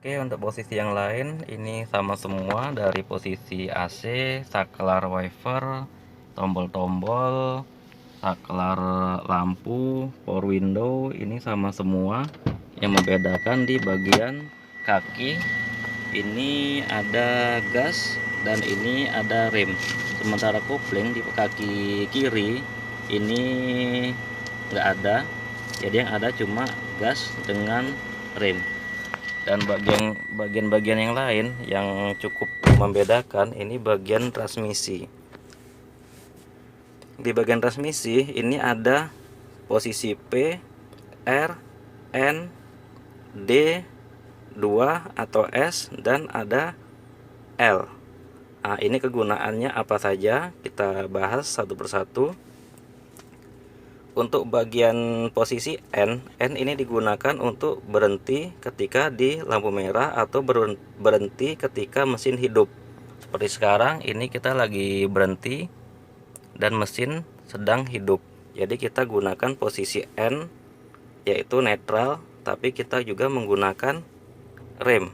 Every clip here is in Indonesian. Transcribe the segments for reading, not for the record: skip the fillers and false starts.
Oke, untuk posisi yang lain ini sama semua, dari posisi AC, saklar wiper, tombol-tombol, saklar lampu, power window, ini sama semua. Yang membedakan di bagian kaki ini ada gas dan ini ada rem. Sementara kopling di kaki kiri ini nggak ada, jadi yang ada cuma gas dengan rem. Dan bagian-bagian yang lain yang cukup membedakan ini bagian transmisi. Di bagian transmisi ini ada posisi P, R, N, D, 2 atau S, dan ada L. Nah, ini kegunaannya apa saja, kita bahas satu persatu. Untuk bagian posisi N ini digunakan untuk berhenti ketika di lampu merah atau berhenti ketika mesin hidup. Seperti sekarang ini kita lagi berhenti dan mesin sedang hidup. Jadi kita gunakan posisi N, yaitu netral, tapi kita juga menggunakan rem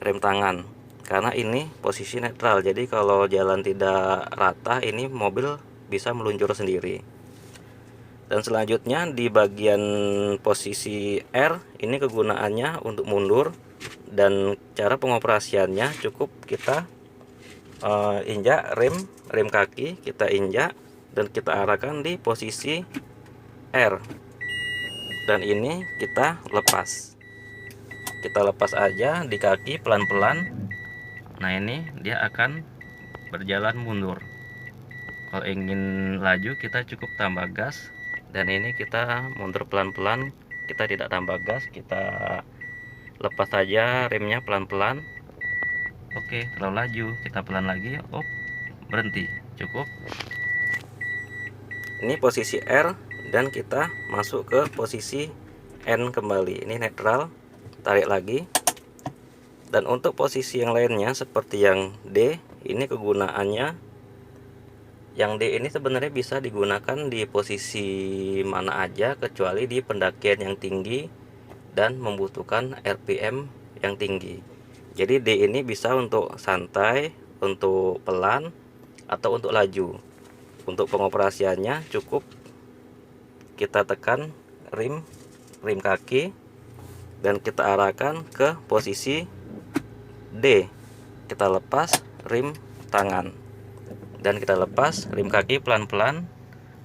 tangan karena ini posisi netral. Jadi kalau jalan tidak rata, ini mobil bisa meluncur sendiri. Dan selanjutnya di bagian posisi R ini kegunaannya untuk mundur, dan cara pengoperasiannya cukup kita injak rem kaki, kita injak dan kita arahkan di posisi R, dan ini kita lepas aja di kaki pelan-pelan. Nah, ini dia akan berjalan mundur. Kalau ingin laju kita cukup tambah gas, dan ini kita mundur pelan-pelan, kita tidak tambah gas, kita lepas saja remnya pelan-pelan. Oke, kalau laju kita pelan lagi, berhenti, cukup. Ini posisi R, dan kita masuk ke posisi N kembali. Ini netral, tarik lagi. Dan untuk posisi yang lainnya seperti yang D, ini kegunaannya, yang D ini sebenarnya bisa digunakan di posisi mana aja kecuali di pendakian yang tinggi dan membutuhkan RPM yang tinggi. Jadi D ini bisa untuk santai, untuk pelan, atau untuk laju. Untuk pengoperasiannya cukup kita tekan rem kaki dan kita arahkan ke posisi D. Kita lepas rem tangan dan kita lepas rem kaki pelan-pelan,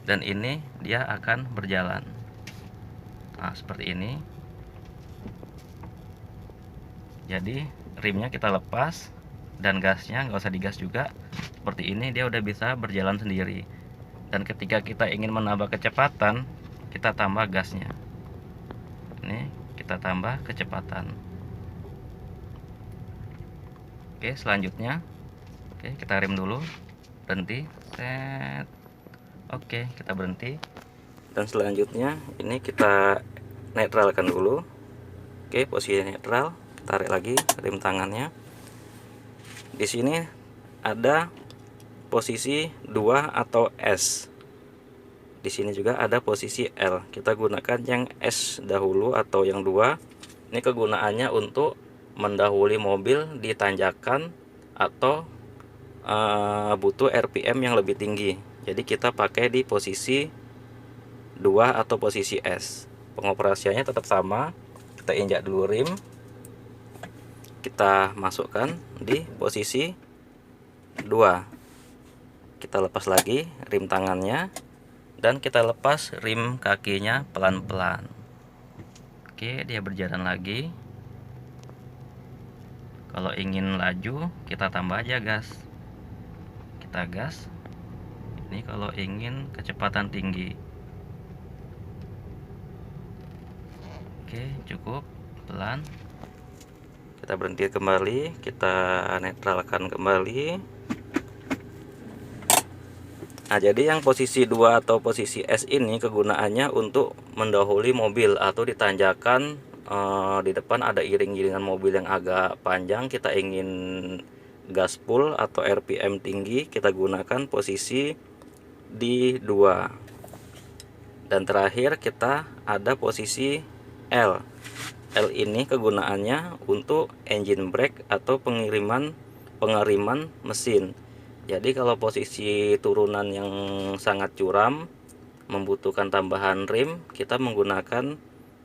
dan ini dia akan berjalan. Nah, seperti ini. Jadi remnya kita lepas dan gasnya nggak usah digas juga. Seperti ini dia udah bisa berjalan sendiri. Dan ketika kita ingin menambah kecepatan, kita tambah gasnya. Ini kita tambah kecepatan. Oke, selanjutnya, kita rem dulu, berhenti, set. Oke, kita berhenti. Dan selanjutnya ini kita netralkan dulu. Oke, posisi netral, tarik lagi rem tangannya. Di sini ada posisi 2 atau S. Di sini juga ada posisi L. Kita gunakan yang S dahulu atau yang 2. Ini kegunaannya untuk mendahului mobil di tanjakan atau butuh RPM yang lebih tinggi. Jadi kita pakai di posisi 2 atau posisi S. Pengoperasiannya tetap sama. Kita injak dulu rem, kita masukkan di posisi 2, kita lepas lagi rem tangannya, dan kita lepas rem kakinya pelan-pelan. Oke, dia berjalan lagi. Kalau ingin laju kita tambah aja gas, kita gas. Ini kalau ingin kecepatan tinggi. Oke, cukup pelan. Kita berhenti kembali, kita netralkan kembali. Nah, jadi yang posisi 2 atau posisi S ini kegunaannya untuk mendahului mobil atau ditanjakan. Di depan ada iring-iringan mobil yang agak panjang, kita ingin gaspol atau RPM tinggi, kita gunakan posisi di 2. Dan terakhir kita ada posisi L. L ini kegunaannya untuk engine brake atau pengeriman mesin. Jadi kalau posisi turunan yang sangat curam membutuhkan tambahan rim, kita menggunakan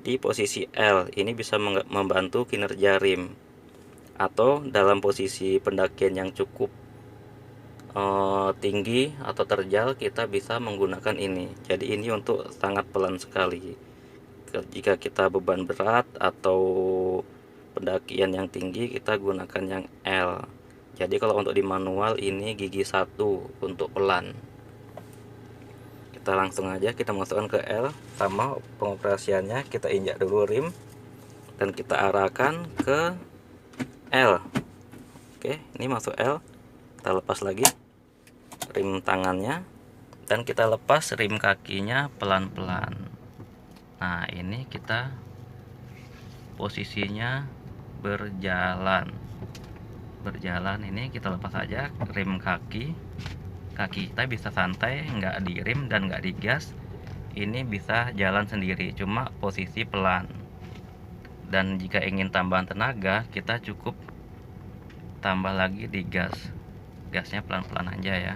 di posisi L. Ini bisa membantu kinerja rim. Atau dalam posisi pendakian yang cukup tinggi atau terjal, kita bisa menggunakan ini. Jadi ini untuk sangat pelan sekali. Jika kita beban berat atau pendakian yang tinggi, kita gunakan yang L. Jadi kalau untuk di manual ini gigi 1 untuk pelan. Kita langsung aja kita masukkan ke L. Sama pengoperasiannya, kita injak dulu rim dan kita arahkan ke L. Oke, ini masuk L. Kita lepas lagi rim tangannya dan kita lepas rim kakinya pelan-pelan. Nah, ini kita posisinya berjalan. Ini kita lepas aja rim kaki kita bisa santai, nggak di rim dan nggak digas. Ini bisa jalan sendiri, cuma posisi pelan. Dan jika ingin tambahan tenaga, kita cukup tambah lagi di gasnya pelan-pelan aja ya.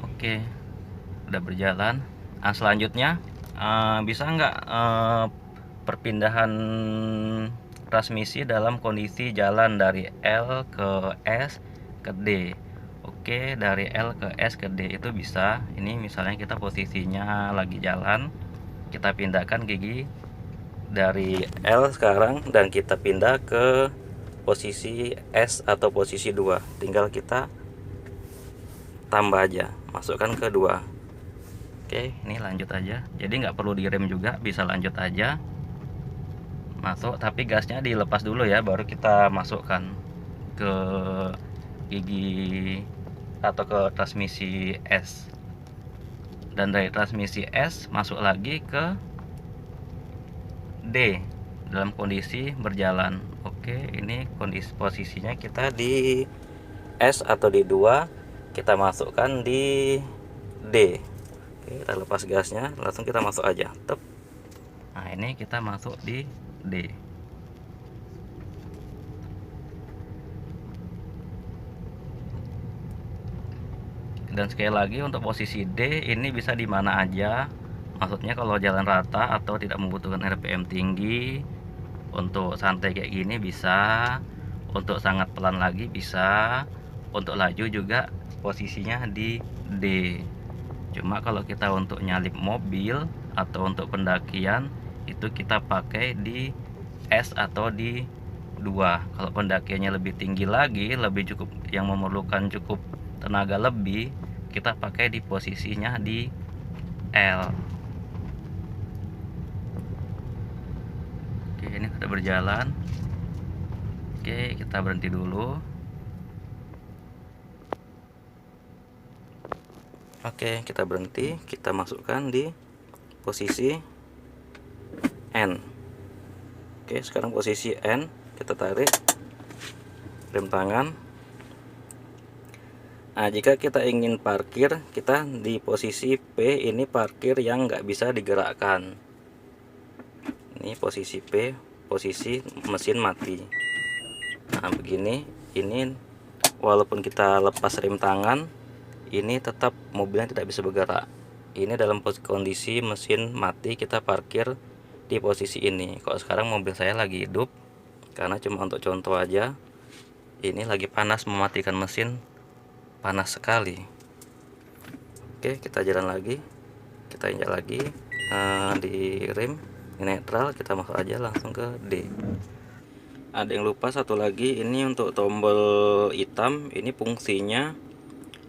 Oke, udah berjalan. Selanjutnya bisa nggak perpindahan transmisi dalam kondisi jalan dari L ke S ke D. Oke, dari L ke S ke D itu bisa. Ini misalnya kita posisinya lagi jalan, kita pindahkan gigi dari L sekarang dan kita pindah ke posisi S atau posisi 2. Tinggal kita tambah aja, masukkan ke 2. Oke, ini lanjut aja. Jadi nggak perlu direm juga, bisa lanjut aja. Masuk, tapi gasnya dilepas dulu ya, baru kita masukkan ke gigi atau ke transmisi S. Dan dari transmisi S masuk lagi ke D dalam kondisi berjalan. Oke, ini kondisi posisinya kita di S atau di 2, kita masukkan di D. Oke, kita lepas gasnya, langsung kita masuk aja. Tep. Nah, ini kita masuk di D. Dan sekali lagi untuk posisi D ini bisa di mana aja. Maksudnya kalau jalan rata atau tidak membutuhkan RPM tinggi, untuk santai kayak gini bisa, untuk sangat pelan lagi bisa, untuk laju juga posisinya di D. Cuma kalau kita untuk nyalip mobil atau untuk pendakian itu kita pakai di S atau di 2. Kalau pendakiannya lebih tinggi lagi, lebih cukup yang memerlukan cukup tenaga lebih, kita pakai di posisinya di L. Oke, ini sudah berjalan. Oke, kita berhenti dulu. Oke, kita berhenti, kita masukkan di posisi N. Oke, sekarang posisi N, kita tarik rem tangan. Nah, jika kita ingin parkir, kita di posisi P, ini parkir yang nggak bisa digerakkan. Ini posisi P, posisi mesin mati. Nah, begini, ini walaupun kita lepas rem tangan, ini tetap mobilnya tidak bisa bergerak. Ini dalam kondisi mesin mati, kita parkir di posisi ini. Kalau sekarang mobil saya lagi hidup, karena cuma untuk contoh aja. Ini lagi panas, mematikan mesin, panas sekali. Oke, kita jalan lagi, kita injak lagi di rim, ini netral, kita masuk aja langsung ke D. Ada yang lupa satu lagi, ini untuk tombol hitam, ini fungsinya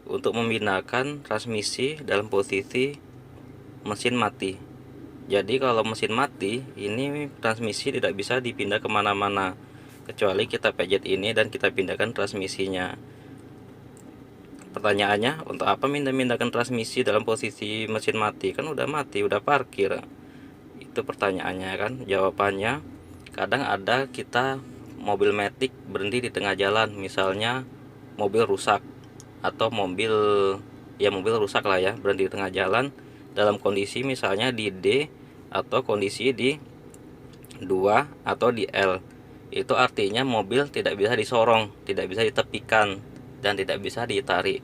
untuk memindahkan transmisi dalam posisi mesin mati. Jadi kalau mesin mati, ini transmisi tidak bisa dipindah kemana-mana, kecuali kita pencet ini dan kita pindahkan transmisinya. Pertanyaannya, untuk apa pindahkan transmisi dalam posisi mesin mati? Kan udah mati, udah parkir. Itu pertanyaannya kan. Jawabannya, kadang ada kita mobil matic berhenti di tengah jalan, misalnya mobil rusak atau mobil rusak lah ya, berhenti di tengah jalan dalam kondisi misalnya di D, atau kondisi di 2 atau di L. Itu artinya mobil tidak bisa disorong, tidak bisa ditepikan, dan tidak bisa ditarik.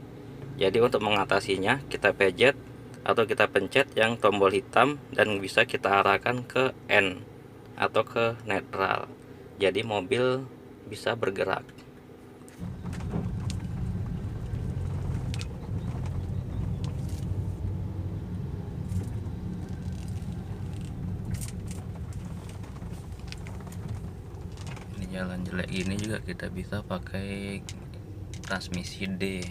Jadi untuk mengatasinya kita pejet atau kita pencet yang tombol hitam dan bisa kita arahkan ke N atau ke netral. Jadi mobil bisa bergerak. Ini jalan jelek ini juga kita bisa pakai transmisi D.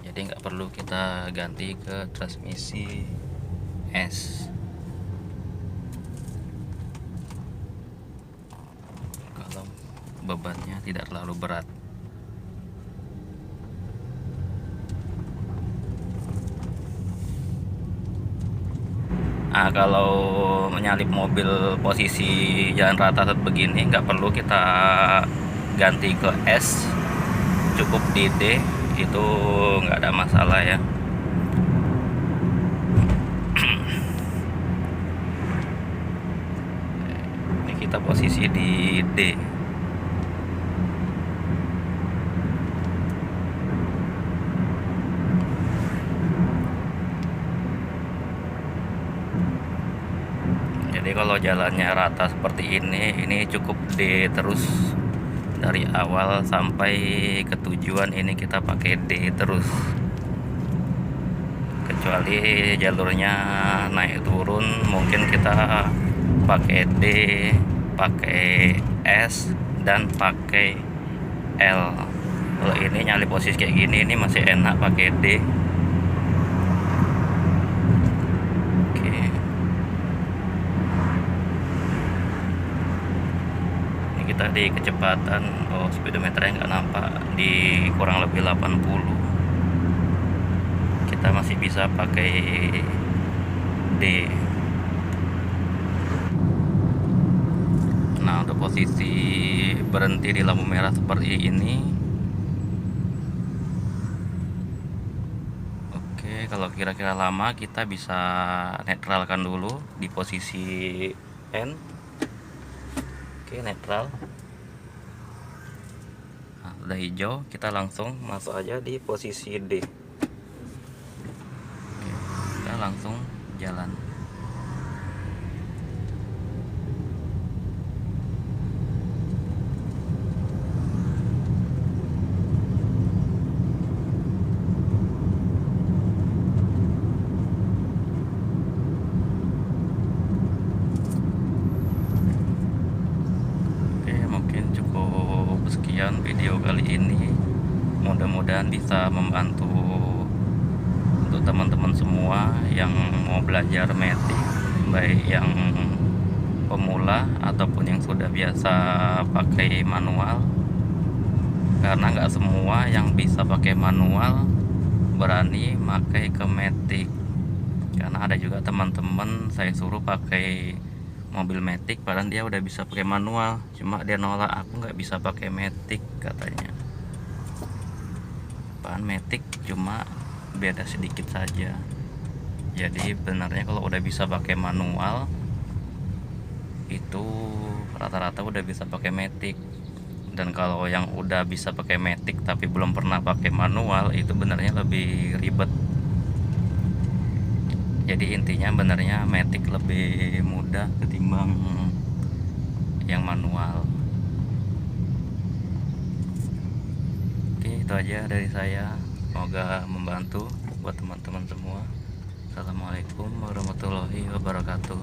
Jadi nggak perlu kita ganti ke transmisi S. Kalau bebannya tidak terlalu berat. Nah, kalau menyalip mobil posisi jalan rata seperti begini nggak perlu kita ganti ke S, cukup di D, itu nggak ada masalah ya. Ini kita posisi di D. Jadi kalau jalannya rata seperti ini cukup D terus dari awal sampai ke tujuan. Ini kita pakai D terus, kecuali jalurnya naik turun mungkin kita pakai D, pakai S, dan pakai L. Kalau ini nyali posisi kayak gini ini masih enak pakai D. Kita di kecepatan, speedometernya nggak nampak, di kurang lebih 80. Kita masih bisa pakai D. Nah, untuk posisi berhenti di lampu merah seperti ini, oke, kalau kira-kira lama kita bisa netralkan dulu di posisi N. Oke, netral. Nah, udah hijau, kita langsung masuk aja di posisi D. Oke, kita langsung jalan. Sekian video kali ini, mudah-mudahan bisa membantu untuk teman-teman semua yang mau belajar matic, baik yang pemula ataupun yang sudah biasa pakai manual. Karena nggak semua yang bisa pakai manual berani pakai ke matic. Karena ada juga teman-teman saya suruh pakai mobil matic padahal dia udah bisa pakai manual, cuma dia nolak, aku nggak bisa pakai matic katanya. Bahan matic cuma beda sedikit saja. Jadi benarnya kalau udah bisa pakai manual itu rata-rata udah bisa pakai matic. Dan kalau yang udah bisa pakai matic tapi belum pernah pakai manual itu benarnya lebih ribet. Jadi intinya benarnya matic lebih mudah ketimbang yang manual. Oke, itu aja dari saya. Semoga membantu buat teman-teman semua. Assalamualaikum warahmatullahi wabarakatuh.